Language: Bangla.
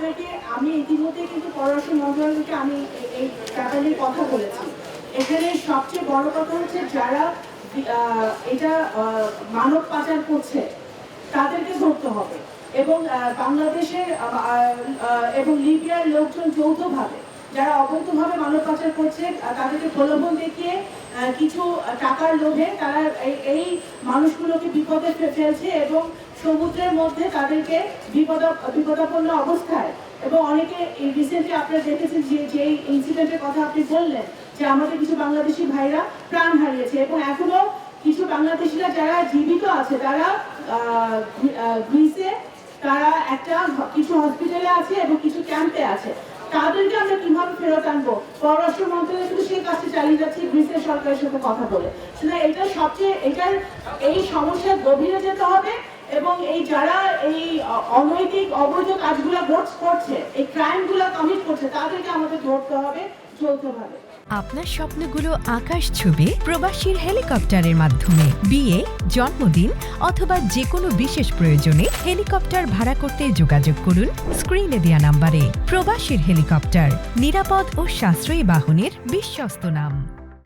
আপনাকে আমি ইতিমধ্যে কিন্তু পররাষ্ট্র মন্ত্রণালয়কে আমি এই ব্যাপারে নিয়ে কথা বলেছি। এখানে সবচেয়ে বড় কথা হচ্ছে যারা এটা মানব পাচার করছে তাদেরকে ধরতে হবে, এবং বাংলাদেশের এবং লিবিয়ার লোকজন যৌথভাবে যারা অবৈধভাবে মানব পাচার করছে তাদেরকে প্রলোভন দেখিয়ে কিছু টাকার লোভে তারা এই মানুষগুলোকে বিপদে ফেলছে এবং সমুদ্রের মধ্যে তাদেরকে বিপদাপন্ন অবস্থায়, এবং অনেকে রিসেন্টলি আপনারা দেখেছেন যে ইনসিডেন্টের কথা আপনি বললেন যে আমাদের কিছু বাংলাদেশি ভাইরা প্রাণ হারিয়েছে, এবং এখনো কিছু বাংলাদেশিরা যারা জীবিত আছে তারা গ্রিসে তারা কিছু হসপিটালে আছে এবং কিছু ক্যাম্পে আছে। তাদেরকে আমরা কিভাবে ফেরত আনবো, পররাষ্ট্র মন্ত্রণালয় কিন্তু সেই কাজটি চালিয়ে যাচ্ছে গ্রিসের সরকারের সাথে কথা বলে। এটা সবচেয়ে এই সমস্যার গভীরে যেতে হবে, এবং এই যারা এই অনৈতিক অবৈধ কাজগুলো করছে, এই ক্রাইমগুলো কমিট করছে, তাদেরকে আমাদের ধরতে হবে যৌথভাবে। আপনার স্বপ্নগুলো আকাশ ছুবে প্রবাসীর হেলিকপ্টারের মাধ্যমে। বিয়ে, জন্মদিন অথবা যে কোনো বিশেষ প্রয়োজনে হেলিকপ্টার ভাড়া করতে যোগাযোগ করুন স্ক্রিনে দেয়া নাম্বারে। প্রবাসীর হেলিকপ্টার, নিরাপদ ও সাশ্রয়ী বাহনের বিশ্বস্ত নাম।